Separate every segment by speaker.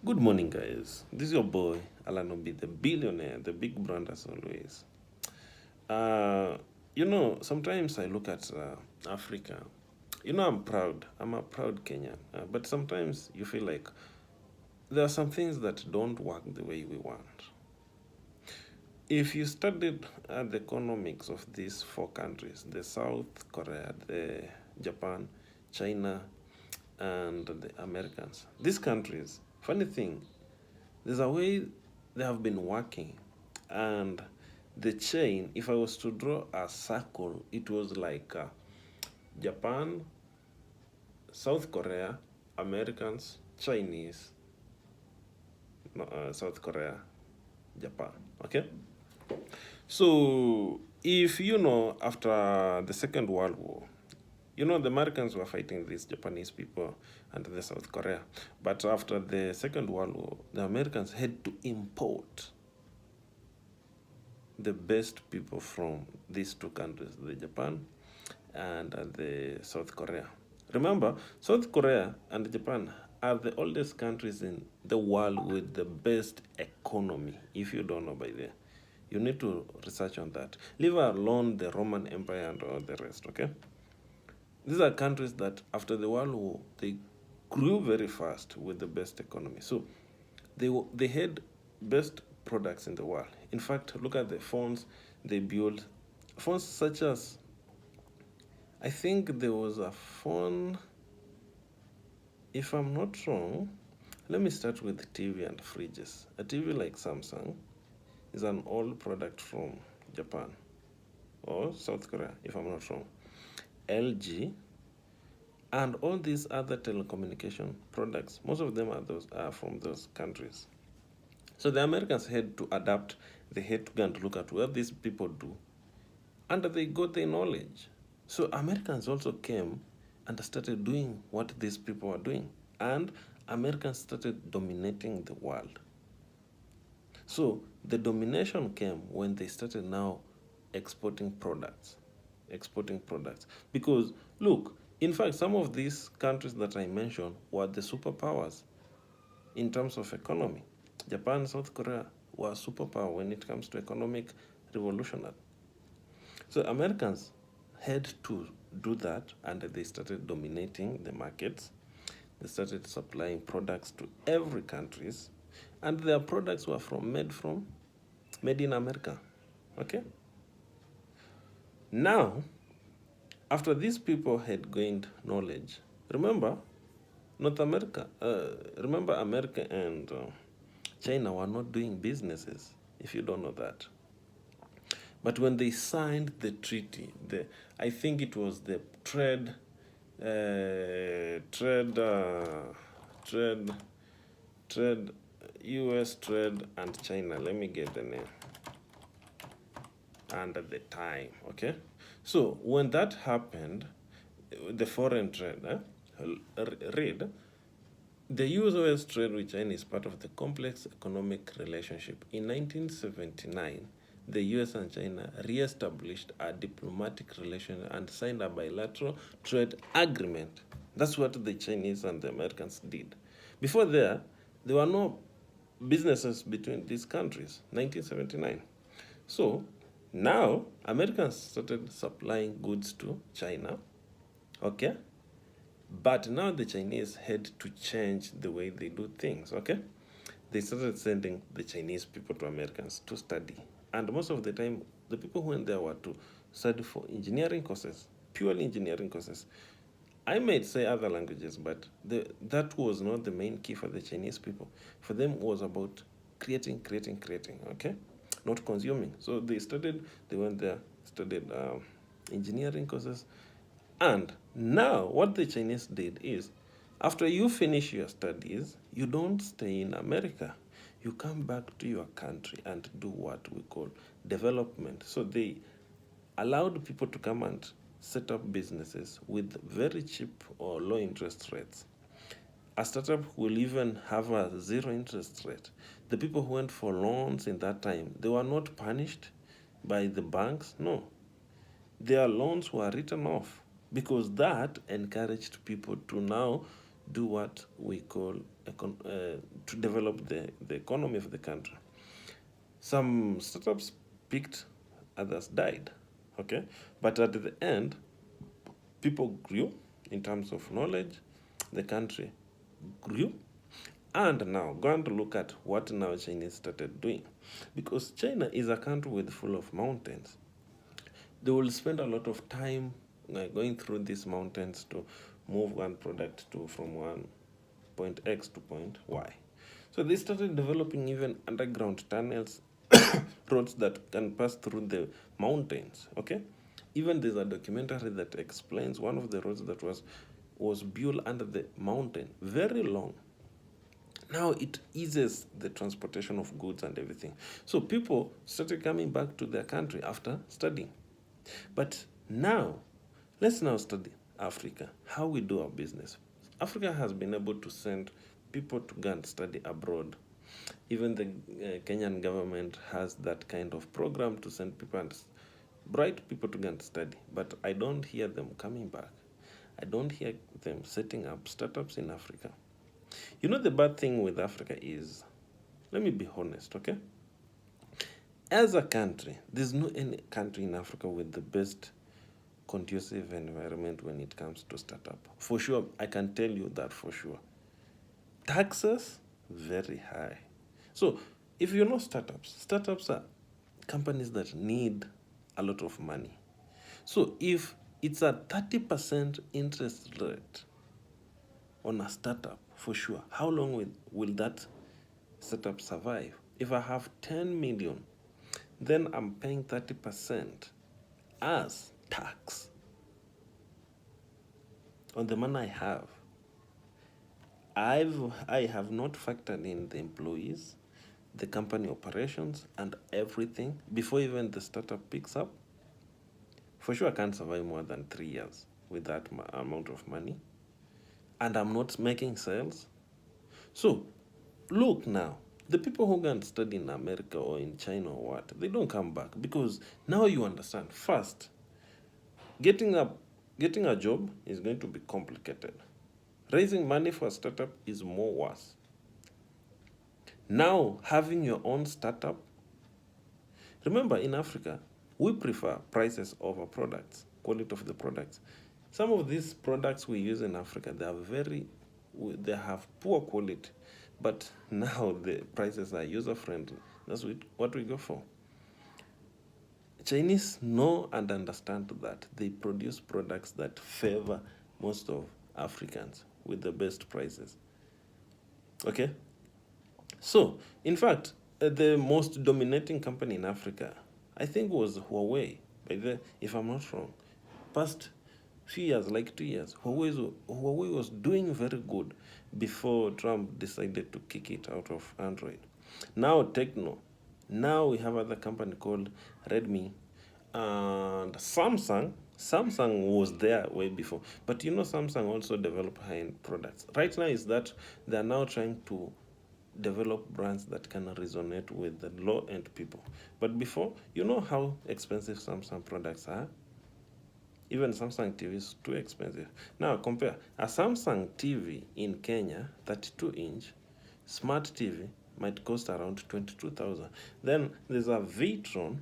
Speaker 1: Good morning, guys. This is your boy, Alanobi, the billionaire, the big brand as always. Uh, sometimes I look at Africa. I'm proud. I'm a proud Kenyan. But sometimes you feel like there are some things that don't work the way we want. If you studied the economics of these four countries, the South Korea, the Japan, China, and the Americans, these countries, funny thing, there's a way they have been working, and the chain, if I was to draw a circle, it was like Japan, South Korea, Americans, Chinese, no, South Korea, Japan. Okay? So, if after the Second World War, the Americans were fighting these Japanese people and the South Korea. But after the Second World War, the Americans had to import the best people from these two countries, the Japan and the South Korea. Remember, South Korea and Japan are the oldest countries in the world with the best economy. If you don't know by there, you need to research on that. Leave alone the Roman Empire and all the rest, okay? These are countries that after the World War, they grew very fast with the best economy. So they had best products in the world. In fact, look at the phones they built. Phones such as, I think there was a phone, if I'm not wrong, let me start with TV and fridges. A TV like Samsung is an old product from Japan or South Korea, if I'm not wrong. LG and all these other telecommunication products, most of them are from those countries. So the Americans had to adapt, they had to go and look at what these people do, and they got the knowledge. So Americans also came and started doing what these people were doing, and Americans started dominating the world. So the domination came when they started now exporting products, exporting products. Because look, in fact, some of these countries that I mentioned were the superpowers in terms of economy. Japan, South Korea were superpower when it comes to economic revolutionary. So Americans had to do that, and they started dominating the markets. They started supplying products to every countries, and their products were made in America. Okay. Now, after these people had gained knowledge, remember, North America, remember America and China were not doing businesses. If you don't know that, but when they signed the treaty, I think it was the uh, trade, uh, trade, trade, U.S. trade and China. Let me get the name and the time. Okay, so when that happened, the foreign trade, read the US trade with China is part of the complex economic relationship. In 1979, the US and China re-established a diplomatic relation and signed a bilateral trade agreement. That's what the Chinese and the Americans did. Before there were no businesses between these countries, 1979. So now Americans started supplying goods to China, okay? But now the Chinese had to change the way they do things, okay? They started sending the Chinese people to Americans to study. And most of the time, the people who went there were to study for engineering courses, purely engineering courses. I might say other languages, but that was not the main key for the Chinese people. For them, it was about creating, okay? Not consuming. So they went there, studied engineering courses, and now, what the Chinese did is, after you finish your studies, you don't stay in America. You come back to your country and do what we call development. So they allowed people to come and set up businesses with very cheap or low interest rates. A startup will even have a zero interest rate. The people who went for loans in that time, they were not punished by the banks. No, their loans were written off because that encouraged people to now do what we call to develop the economy of the country. Some startups peaked, others died. Okay, but at the end, people grew in terms of knowledge, the country grew. And now, go and look at what now Chinese started doing. Because China is a country with full of mountains. They will spend a lot of time going through these mountains to move one product to from one point X to point Y. So they started developing even underground tunnels, roads that can pass through the mountains. Okay, even there's a documentary that explains one of the roads that was built under the mountain, very long. Now it eases the transportation of goods and everything. So people started coming back to their country after studying. But now, let's now study Africa, how we do our business. Africa has been able to send people to go and study abroad. Even the Kenyan government has that kind of program to send people and bright people to go and study. But I don't hear them coming back. I don't hear them setting up startups in Africa. You know, the bad thing with Africa is, let me be honest, okay? As a country, there's no any country in Africa with the best conducive environment when it comes to startup. For sure, I can tell you that for sure. Taxes, very high. So, if you know startups are companies that need a lot of money. So, if it's a 30% interest rate on a startup, for sure, how long will that startup survive? If I have 10 million, then I'm paying 30% as tax on the money I have. I have not factored in the employees, the company operations, and everything before even the startup picks up. For sure, I can't survive more than 3 years with that amount of money, and I'm not making sales. So, look now, the people who go and study in America or in China or what, they don't come back because now you understand. First, getting a job is going to be complicated. Raising money for a startup is more worse. Now, having your own startup, remember in Africa, we prefer prices over products, quality of the products. Some of these products we use in Africa, they have poor quality, but now the prices are user friendly. That's what we go for. Chinese know and understand that they produce products that favor most of Africans with the best prices. Okay? So, in fact, the most dominating company in Africa, I think, was Huawei, if I'm not wrong. Past few years, like 2 years, Huawei was doing very good before Trump decided to kick it out of Android. Now, Techno. Now we have other company called Redmi and Samsung. Samsung was there way before, but you know Samsung also develop high-end products. Right now is that they are now trying to develop brands that can resonate with the low-end people. But before, you know how expensive Samsung products are? Even Samsung TV is too expensive. Now compare a Samsung TV in Kenya, 32-inch, smart TV might cost around 22,000. Then there's a Vitron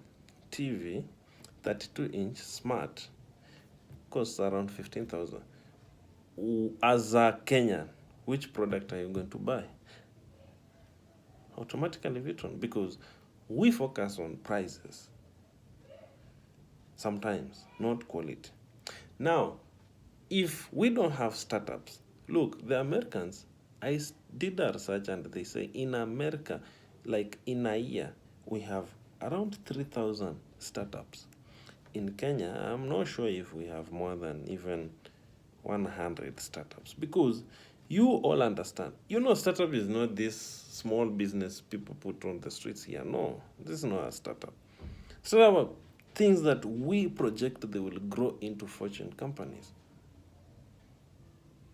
Speaker 1: TV, 32-inch smart, costs around 15,000. As a Kenyan, which product are you going to buy? Automatically Vitron, because we focus on prices sometimes, not quality. Now, if we don't have startups, look, the Americans, I did a research and they say in America, like in a year, we have around 3,000 startups. In Kenya, I'm not sure if we have more than even 100 startups, because you all understand. You know, startup is not this small business people put on the streets here. No, this is not a startup. Startup things that we project they will grow into fortune companies.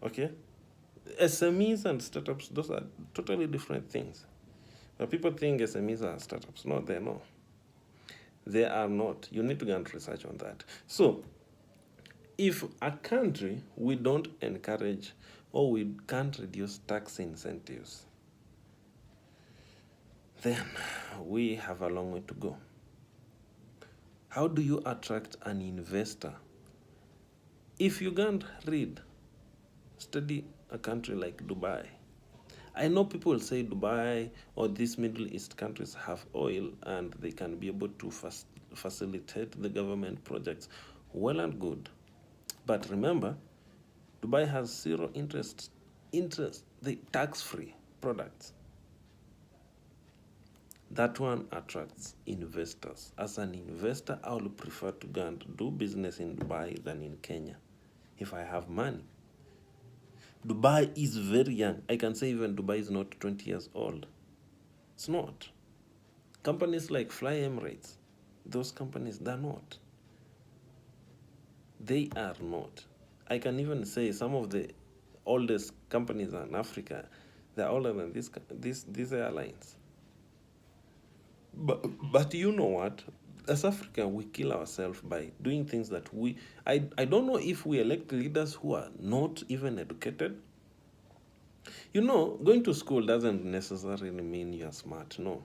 Speaker 1: Okay? SMEs and startups, those are totally different things. But people think SMEs are startups. No, they're not. They are not. You need to go and research on that. So, if a country, we don't encourage or we can't reduce tax incentives, then we have a long way to go. How do you attract an investor? If you can't read, study a country like Dubai. I know people say Dubai or these Middle East countries have oil and they can be able to facilitate the government projects. Well and good. But remember, Dubai has zero interest, the tax-free products. That one attracts investors. As an investor, I will prefer to go and do business in Dubai than in Kenya if I have money. Dubai is very young. I can say even Dubai is not 20 years old. It's not. Companies like Fly Emirates, those companies, they're not. They are not. I can even say some of the oldest companies in Africa, they're older than these airlines. But you know what? As Africa, we kill ourselves by doing things that I don't know if we elect leaders who are not even educated. You know, going to school doesn't necessarily mean you're smart. No.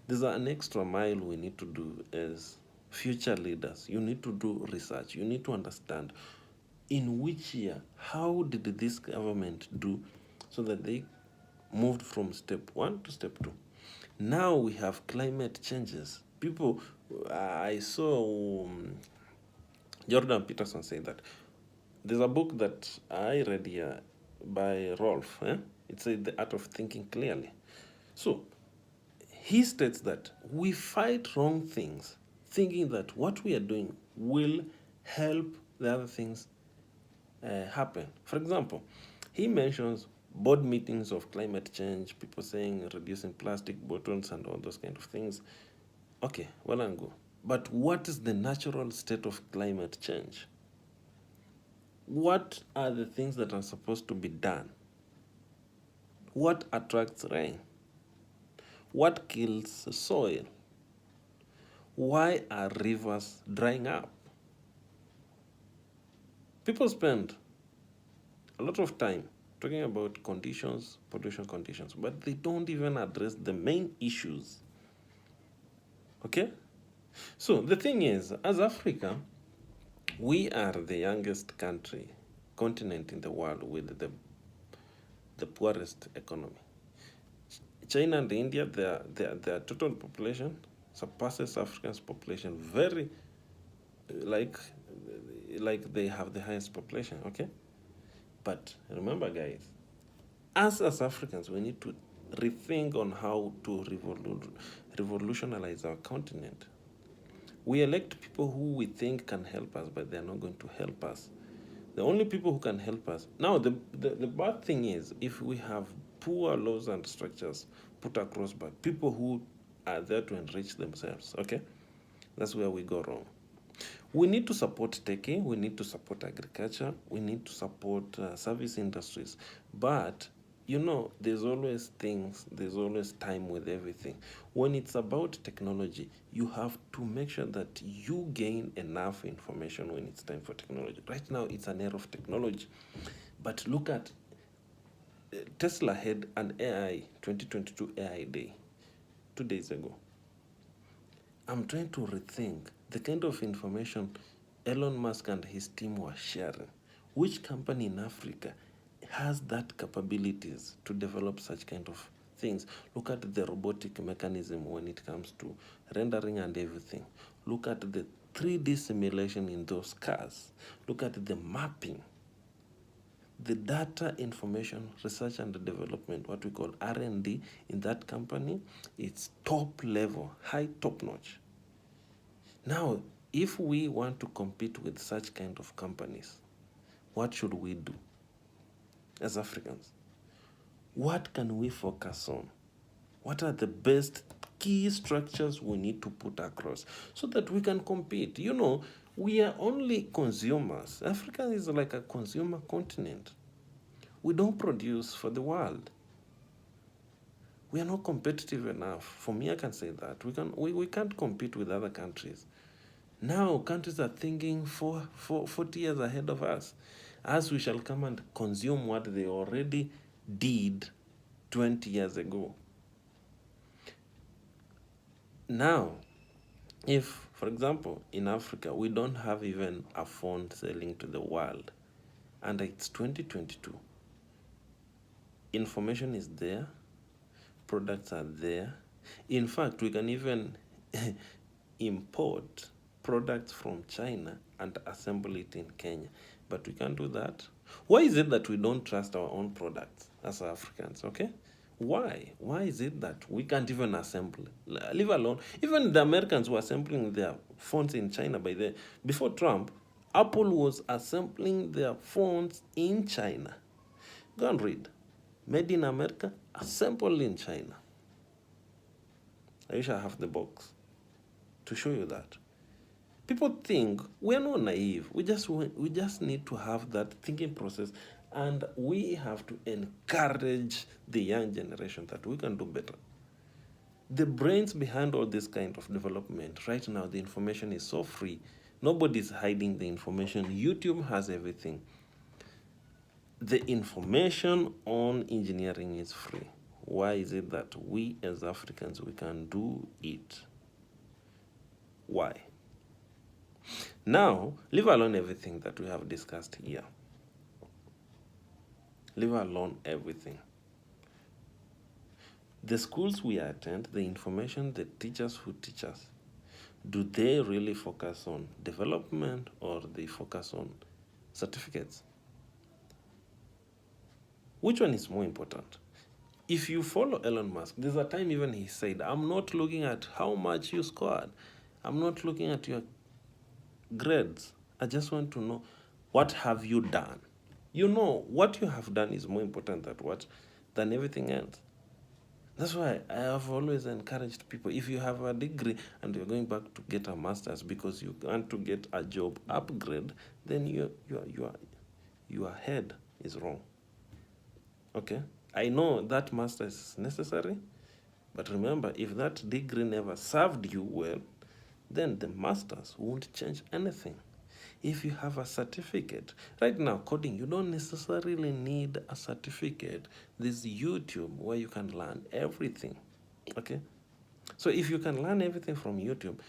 Speaker 1: There's an extra mile we need to do as future leaders. You need to do research. You need to understand in which year, how did this government do so that they moved from step 1 to step 2. Now we have climate changes. People, I saw Jordan Peterson say that. There's a book that I read here by Rolf. It said The Art of Thinking Clearly. So he states that we fight wrong things, thinking that what we are doing will help the other things happen. For example, he mentions board meetings of climate change, people saying reducing plastic bottles and all those kind of things. Okay, well and good. But what is the natural state of climate change? What are the things that are supposed to be done? What attracts rain? What kills soil? Why are rivers drying up? People spend a lot of time talking about conditions, pollution conditions, but they don't even address the main issues. Okay? So the thing is, as Africa, we are the youngest continent in the world with the poorest economy. China and India, their total population surpasses Africa's population very, like they have the highest population, okay? But remember, guys, as Africans, we need to rethink on how to revolutionize our continent. We elect people who we think can help us, but they're not going to help us. The only people who can help us. Now, the bad thing is, if we have poor laws and structures put across by people who are there to enrich themselves, okay? That's where we go wrong. We need to support teching, we need to support agriculture, we need to support service industries. But, you know, there's always time with everything. When it's about technology, you have to make sure that you gain enough information when it's time for technology. Right now, it's an era of technology. But look at Tesla had an AI 2022 AI Day 2 days ago. I'm trying to rethink the kind of information Elon Musk and his team were sharing. Which company in Africa has that capabilities to develop such kind of things? Look at the robotic mechanism when it comes to rendering and everything. Look at the 3D simulation in those cars. Look at the mapping. The data information research and development, what we call R&D in that company, it's top level, high top notch. Now, if we want to compete with such kind of companies, what should we do as Africans? What can we focus on? What are the best key structures we need to put across so that we can compete? You know, we are only consumers. Africa is like a consumer continent. We don't produce for the world. We are not competitive enough. For me, I can say that. We can't compete with other countries. Now, countries are thinking for 40 years ahead of us. as we shall come and consume what they already did 20 years ago. Now, if, for example, in Africa, we don't have even a phone selling to the world, and it's 2022, information is there, products are there. In fact, we can even import products from China and assemble it in Kenya. But we can't do that. Why is it that we don't trust our own products as Africans, okay? Why? Why is it that we can't even assemble? Leave alone. Even the Americans were assembling their phones in China before Trump. Apple was assembling their phones in China. Go and read. Made in America, assembled in China. I wish I have the box to show you that. People think we're not naive. We just need to have that thinking process, and we have to encourage the young generation that we can do better. The brains behind all this kind of development, right now, the information is so free. Nobody's hiding the information. YouTube has everything. The information on engineering is free. Why is it that we as Africans, we can do it? Why? Now, leave alone everything that we have discussed here. Leave alone everything. The schools we attend, the information, the teachers who teach us, do they really focus on development or they focus on certificates? Which one is more important? If you follow Elon Musk, there's a time even he said, I'm not looking at how much you scored. I'm not looking at your grades. I just want to know, what have you done? You know, what you have done is more important than everything else. That's why I have always encouraged people, if you have a degree and you're going back to get a master's because you want to get a job upgrade, then your head is wrong. Okay? I know that master's is necessary, but remember, if that degree never served you well, then the master's won't change anything. If you have a certificate, right now, coding, you don't necessarily need a certificate. There's YouTube where you can learn everything, okay? So if you can learn everything from YouTube,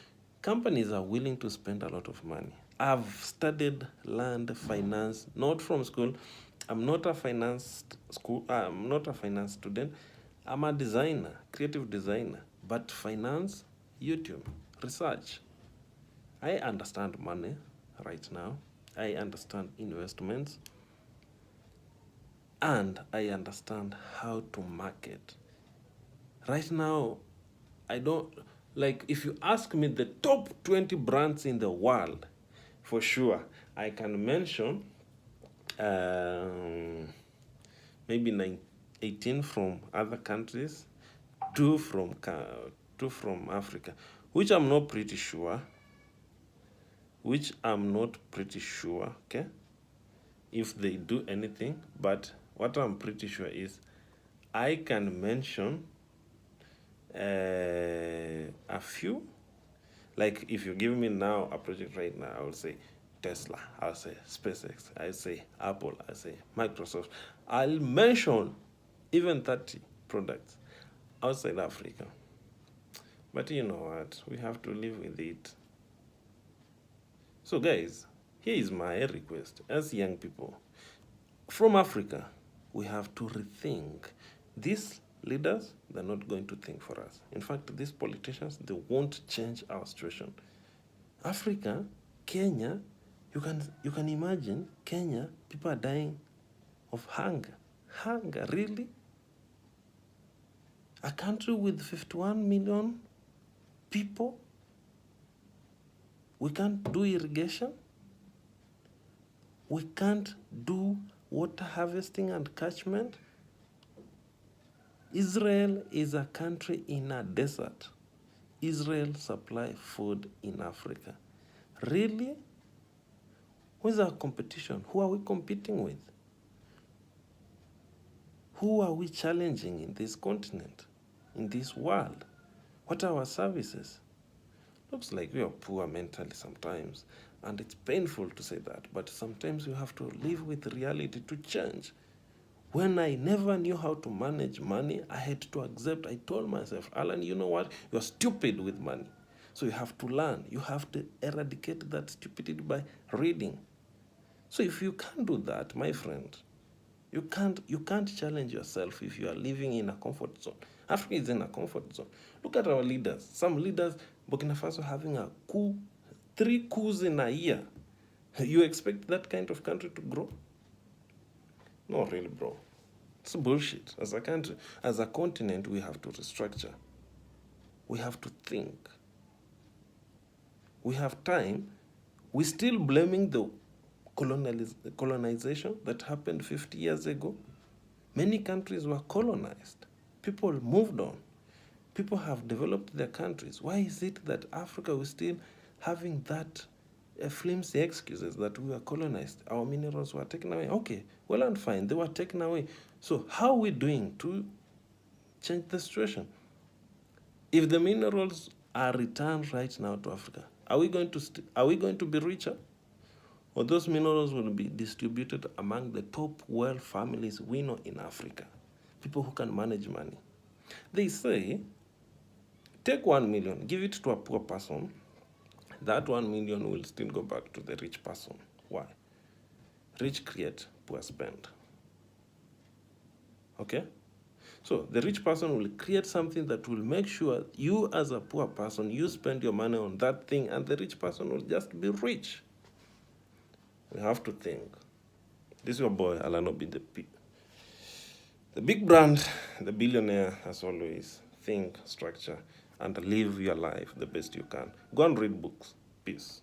Speaker 1: companies are willing to spend a lot of money. I've learned finance, not from school. I'm not a finance student. I'm a designer, creative designer, but finance, YouTube, research. I understand money right now. I understand investments. And I understand how to market. Right now, I don't, like, if you ask me the top 20 brands in the world, for sure, I can mention maybe 18 from other countries, two from Africa, which I'm not pretty sure, okay, if they do anything. But what I'm pretty sure is I can mention a few. Like, if you give me now a project right now, I will say Tesla, I'll say SpaceX, I'll say Apple, I'll say Microsoft. I'll mention even 30 products outside Africa. But you know what? We have to live with it. So guys, here is my request as young people. From Africa, we have to rethink. These leaders, they're not going to think for us. In fact, these politicians, they won't change our situation. Africa, Kenya, you can imagine Kenya, people are dying of hunger. Hunger, really? A country with 51 million people? We can't do irrigation? We can't do water harvesting and catchment? Israel is a country in a desert. Israel supply food in Africa. Really? Where's our competition? Who are we competing with? Who are we challenging in this continent, in this world? What are our services? Looks like we are poor mentally sometimes, and it's painful to say that, but sometimes you have to live with reality to change. When I never knew how to manage money, I had to accept. I told myself, Alan, you know what? You're stupid with money. So you have to learn. You have to eradicate that stupidity by reading. So if you can't do that, my friend, you can't challenge yourself if you are living in a comfort zone. Africa is in a comfort zone. Look at our leaders. Some leaders, Burkina Faso having a coup, 3 coups in a year. You expect that kind of country to grow? No, really, bro. It's bullshit. As a country, as a continent, we have to restructure. We have to think. We have time. We're still blaming the colonization that happened 50 years ago. Many countries were colonized. People moved on. People have developed their countries. Why is it that Africa is still having that flimsy excuses that we were colonized? Our minerals were taken away. Okay, well and fine, they were taken away. So how are we doing to change the situation? If the minerals are returned right now to Africa, are we going to be richer? Or those minerals will be distributed among the top wealth families we know in Africa, people who can manage money. They say, take 1 million, give it to a poor person, that 1 million will still go back to the rich person. Why? Rich create, poor spend. Okay? So the rich person will create something that will make sure you as a poor person, you spend your money on that thing, and the rich person will just be rich. We have to think. This is your boy, Alan Obi, the big brand, the billionaire, as always. Think, structure, and live your life the best you can. Go and read books. Peace.